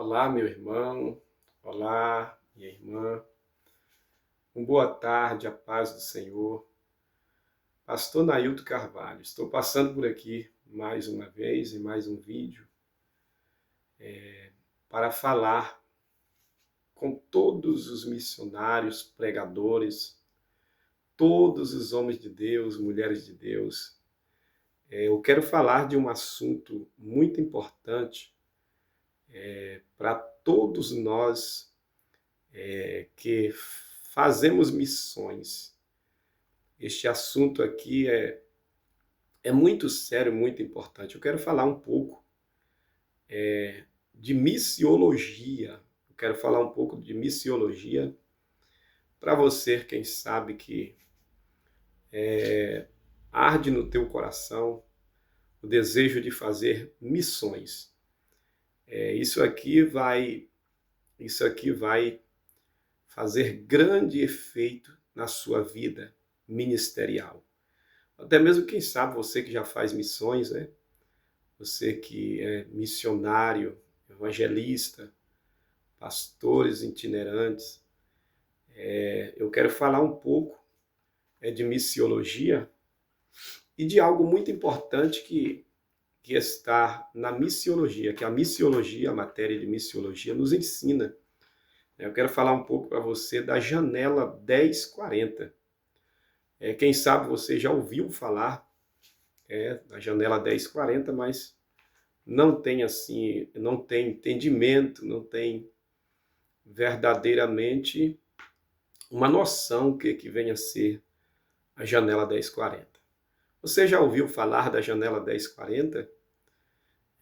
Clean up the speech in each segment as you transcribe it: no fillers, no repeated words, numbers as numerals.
Olá, meu irmão. Olá, minha irmã. Uma boa tarde, a paz do Senhor. Pastor Nailton Carvalho. Estou passando por aqui mais uma vez em mais um vídeo para falar com todos os missionários, pregadores, todos os homens de Deus, mulheres de Deus. Eu quero falar de um assunto muito importante para todos nós que fazemos missões. Este assunto aqui é muito sério, muito importante. Eu quero falar um pouco de missiologia. Eu quero falar um pouco de missiologia para você, quem sabe que arde no teu coração o desejo de fazer missões. Isso aqui vai fazer grande efeito na sua vida ministerial. Até mesmo, quem sabe, você que já faz missões, né? Você que é missionário, evangelista, pastores itinerantes. Eu quero falar um pouco de missiologia e de algo muito importante que está na missiologia, que a missiologia, a matéria de missiologia, nos ensina. Eu quero falar um pouco para você da janela 1040. Quem sabe você já ouviu falar da janela 1040, mas não tem assim, não tem entendimento, não tem verdadeiramente uma noção do que vem a ser a janela 1040. Você já ouviu falar da janela 1040?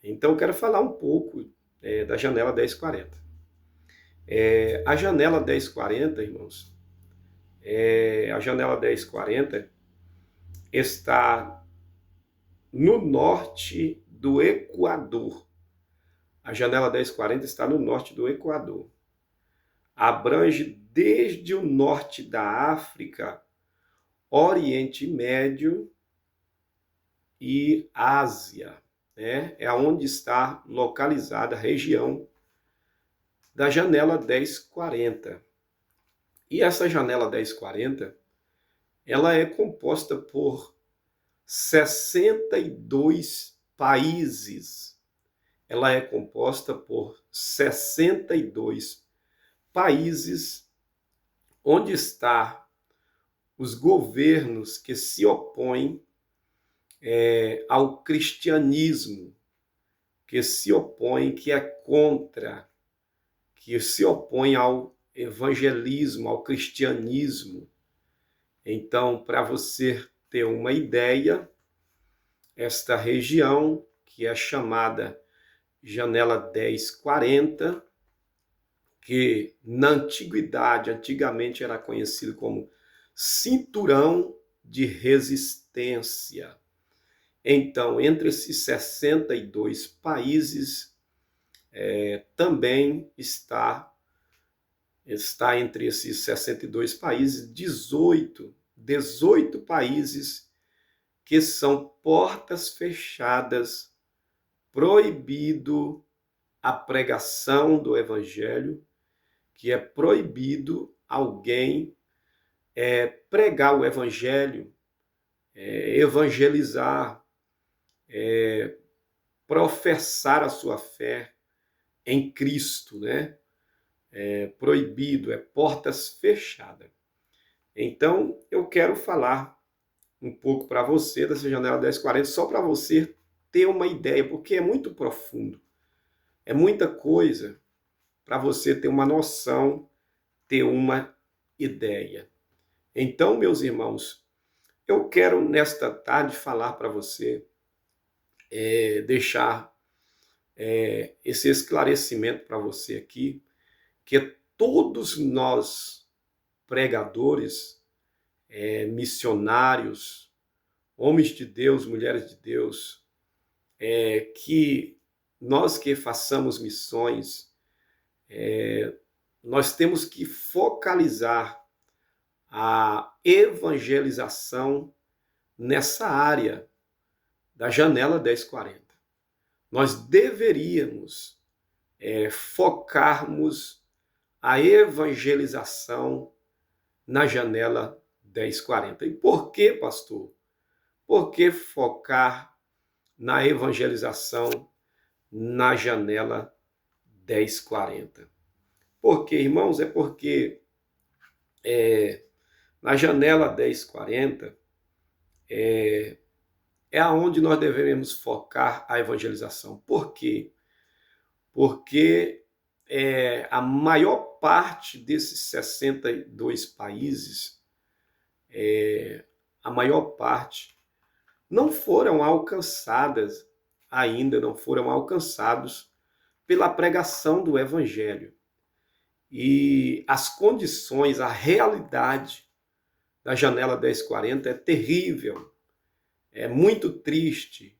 Então eu quero falar um pouco da janela 1040. A janela 1040, irmãos, a janela 1040 está no norte do Equador. A janela 1040 está no norte do Equador. Abrange desde o norte da África, Oriente Médio e Ásia. É onde está localizada a região da janela 1040. E essa janela 1040, ela é composta por 62 países. Ela é composta por 62 países onde está os governos que se opõem ao cristianismo, que se opõem, que é contra, que se opõem ao evangelismo, ao cristianismo. Então, para você ter uma ideia, esta região, que é chamada janela 1040, que na antiguidade, antigamente era conhecido como cinturão de resistência. Então, entre esses 62 países, também está entre esses 62 países 18 países que são portas fechadas, proibido a pregação do evangelho, que é proibido alguém pregar o evangelho, evangelizar, professar a sua fé em Cristo, né? Proibido, portas fechadas. Então, eu quero falar um pouco para você dessa janela 1040, só para você ter uma ideia, porque é muito profundo. É muita coisa para você ter uma noção, ter uma ideia. Então, meus irmãos, eu quero nesta tarde falar para você, deixar esse esclarecimento para você aqui, que todos nós, pregadores, missionários, homens de Deus, mulheres de Deus, que nós que façamos missões, nós temos que focalizar a evangelização nessa área da janela 1040. Nós deveríamos focarmos a evangelização na janela 1040. E por que, pastor? Por que focar na evangelização na janela 1040? Porque, irmãos, é porque na janela 1040 é aonde nós devemos focar a evangelização. Por quê? Porque a maior parte desses 62 países, a maior parte, não foram alcançadas ainda, não foram alcançados pela pregação do Evangelho. E as condições, a realidade da janela 1040 é terrível, é muito triste,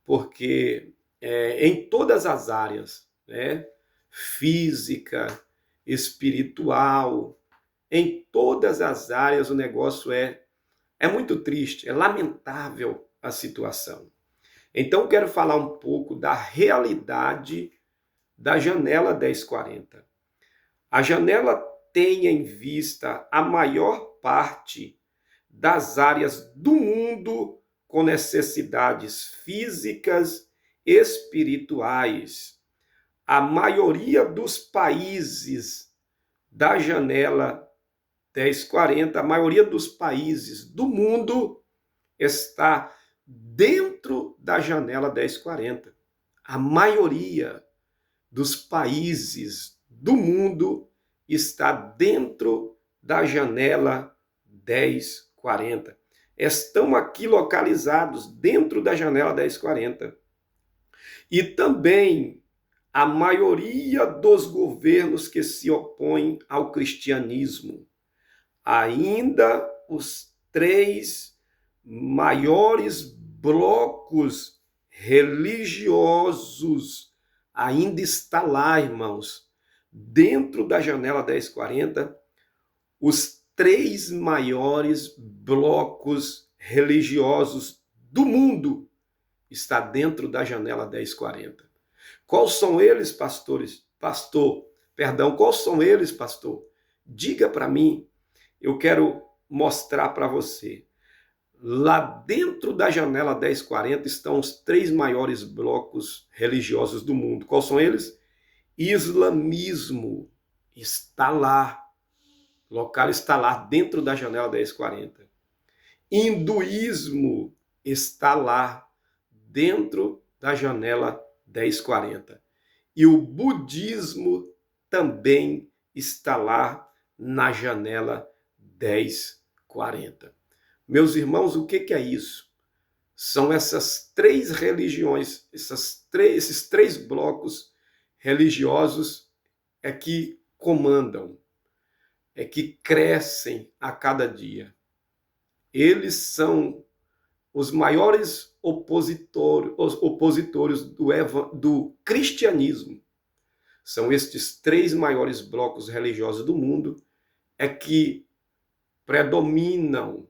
porque em todas as áreas, né, física, espiritual, em todas as áreas o negócio é muito triste, é lamentável a situação. Então quero falar um pouco da realidade da janela 1040. A janela tem em vista a maior parte das áreas do mundo com necessidades físicas, espirituais. A maioria dos países da janela 1040, a maioria dos países do mundo está dentro da janela 1040. A maioria dos países do mundo está dentro da janela 1040. Estão aqui localizados dentro da janela 1040. E também a maioria dos governos que se opõem ao cristianismo. Ainda os 3 maiores blocos religiosos ainda está lá, irmãos. Dentro da janela 1040, os 3 maiores blocos religiosos do mundo está dentro da janela 1040. Quais são eles, pastores? Quais são eles, pastor? Diga para mim, eu quero mostrar para você. Lá dentro da janela 1040 estão os 3 maiores blocos religiosos do mundo. Quais são eles? Islamismo está lá. O local está lá dentro da janela 1040. Hinduísmo está lá dentro da janela 1040. E o budismo também está lá na janela 1040. Meus irmãos, o que é isso? São essas 3 religiões, esses três blocos religiosos que comandam, que crescem a cada dia. Eles são os maiores opositores do cristianismo. São estes 3 maiores blocos religiosos do mundo que predominam,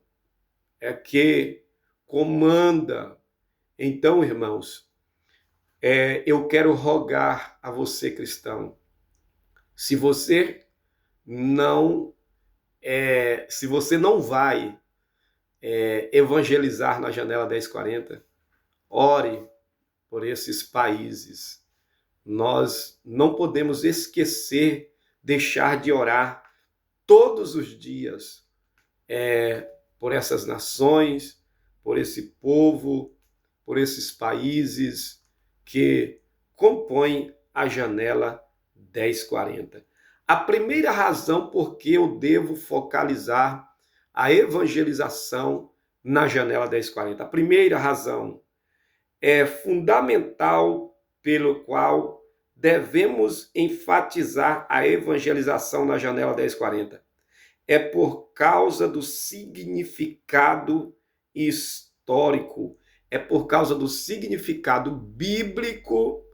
que comanda. Então, irmãos, eu quero rogar a você, cristão, se você não vai evangelizar na janela 1040, ore por esses países. Nós não podemos esquecer, deixar de orar todos os dias por essas nações, por esse povo, por esses países que compõem a janela 1040. A primeira razão por que eu devo focalizar a evangelização na janela 1040. A primeira razão é fundamental pelo qual devemos enfatizar a evangelização na janela 1040. É por causa do significado histórico, é por causa do significado bíblico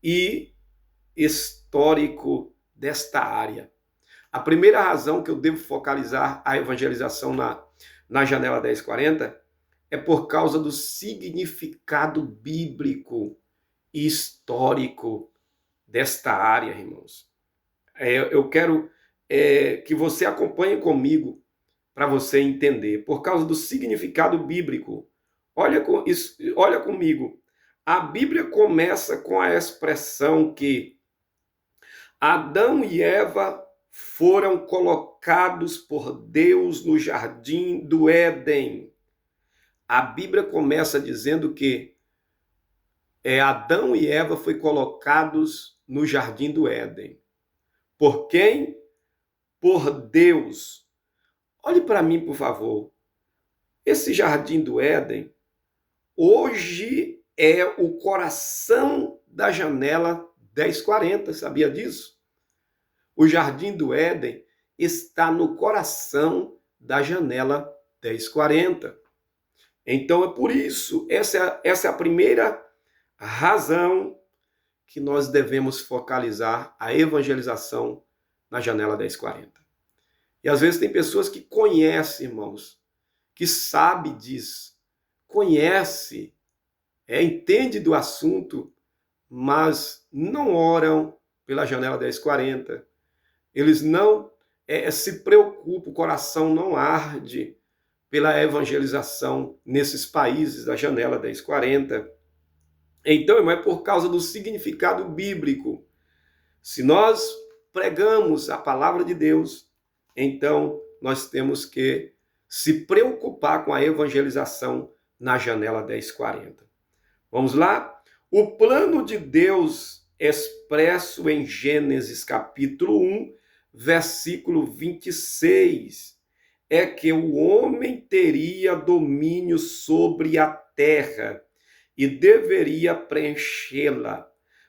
e histórico desta área. A primeira razão que eu devo focalizar a evangelização na janela 1040 é por causa do significado bíblico e histórico desta área, irmãos. Eu quero que você acompanhe comigo para você entender, por causa do significado bíblico. Olha comigo. A Bíblia começa com a expressão que Adão e Eva foram colocados por Deus no jardim do Éden. A Bíblia começa dizendo que Adão e Eva foram colocados no jardim do Éden. Por quem? Por Deus. Olhe para mim, por favor. Esse jardim do Éden hoje é o coração da janela 1040, sabia disso? O jardim do Éden está no coração da janela 1040. Então é por isso, essa é a primeira razão que nós devemos focalizar a evangelização na janela 1040. E às vezes tem pessoas que conhecem, irmãos, que sabe disso, conhece, entende do assunto, mas não oram pela janela 1040. Eles não se preocupam, o coração não arde pela evangelização nesses países da janela 1040. Então, irmão, é por causa do significado bíblico. Se nós pregamos a palavra de Deus, então nós temos que se preocupar com a evangelização na janela 1040. Vamos lá? O plano de Deus expresso em Gênesis capítulo 1, versículo 26, é que o homem teria domínio sobre a terra e deveria preenchê-la.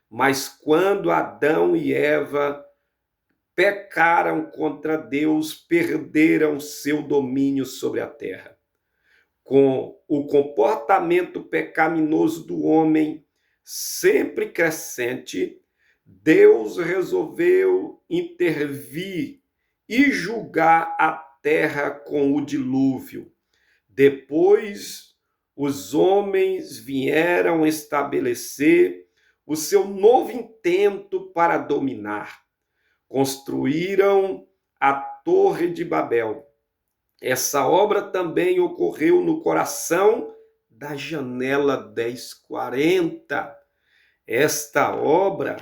Mas quando Adão e Eva pecaram contra Deus, perderam seu domínio sobre a terra. Com o comportamento pecaminoso do homem sempre crescente, Deus resolveu intervir e julgar a terra com o dilúvio. Depois, os homens vieram estabelecer o seu novo intento para dominar. Construíram a Torre de Babel. Essa obra também ocorreu no coração da janela 1040. Esta obra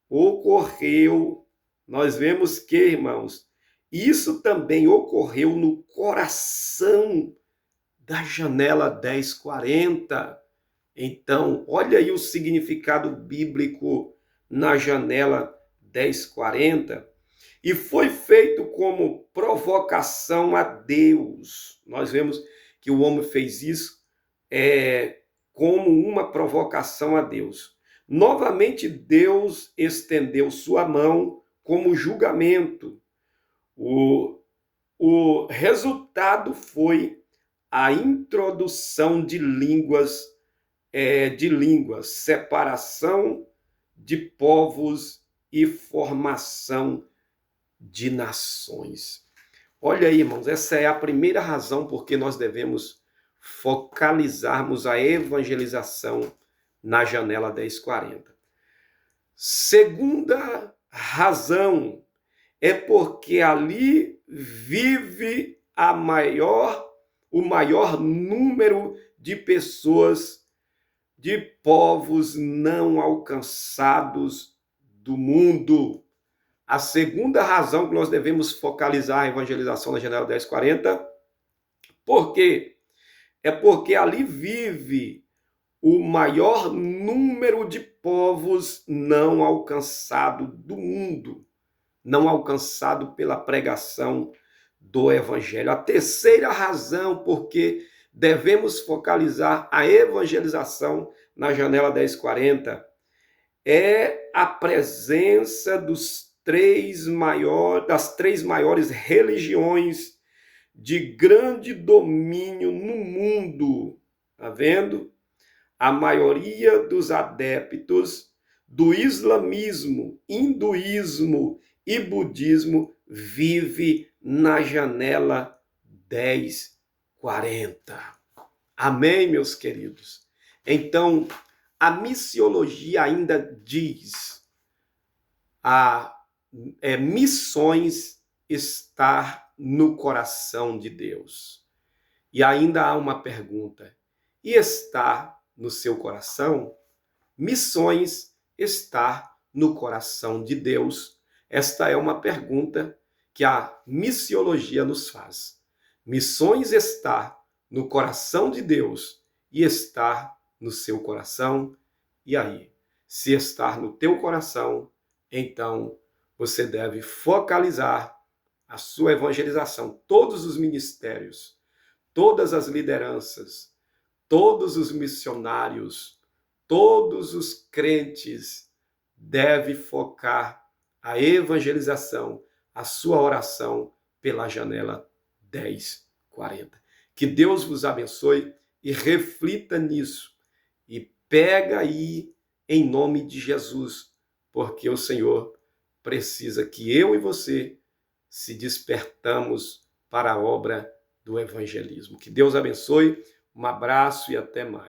ocorreu, nós vemos que, irmãos, isso também ocorreu no coração da janela 1040. Então, olha aí o significado bíblico na janela 1040. E foi feito como provocação a Deus. Nós vemos que o homem fez isso como uma provocação a Deus. Novamente, Deus estendeu sua mão como julgamento. O resultado foi a introdução de línguas, separação de povos e formação de nações. Olha aí, irmãos, essa é a primeira razão por que nós devemos focalizarmos a evangelização na janela 1040. Segunda razão é porque ali vive o maior número de pessoas, de povos não alcançados do mundo. A segunda razão que nós devemos focalizar a evangelização na janela 1040, por quê? É porque ali vive o maior número de povos não alcançado do mundo, não alcançado pela pregação do evangelho. A terceira razão porque devemos focalizar a evangelização na janela 1040 é a presença das três maiores religiões de grande domínio no mundo. Tá vendo? A maioria dos adeptos do islamismo, hinduísmo e budismo vive na janela 1040. Amém, meus queridos? Então, a missiologia ainda diz a missões estar no coração de Deus. E ainda há uma pergunta: e está no seu coração? Missões estar no coração de Deus? Esta é uma pergunta que a missiologia nos faz. Missões estar no coração de Deus e estar no seu coração? E aí? Se estar no teu coração, então você deve focalizar a sua evangelização, todos os ministérios, todas as lideranças, todos os missionários, todos os crentes devem focar a evangelização, a sua oração pela janela 1040. Que Deus vos abençoe e reflita nisso. E pega aí em nome de Jesus, porque o Senhor precisa que eu e você se despertamos para a obra do evangelismo. Que Deus abençoe, um abraço e até mais.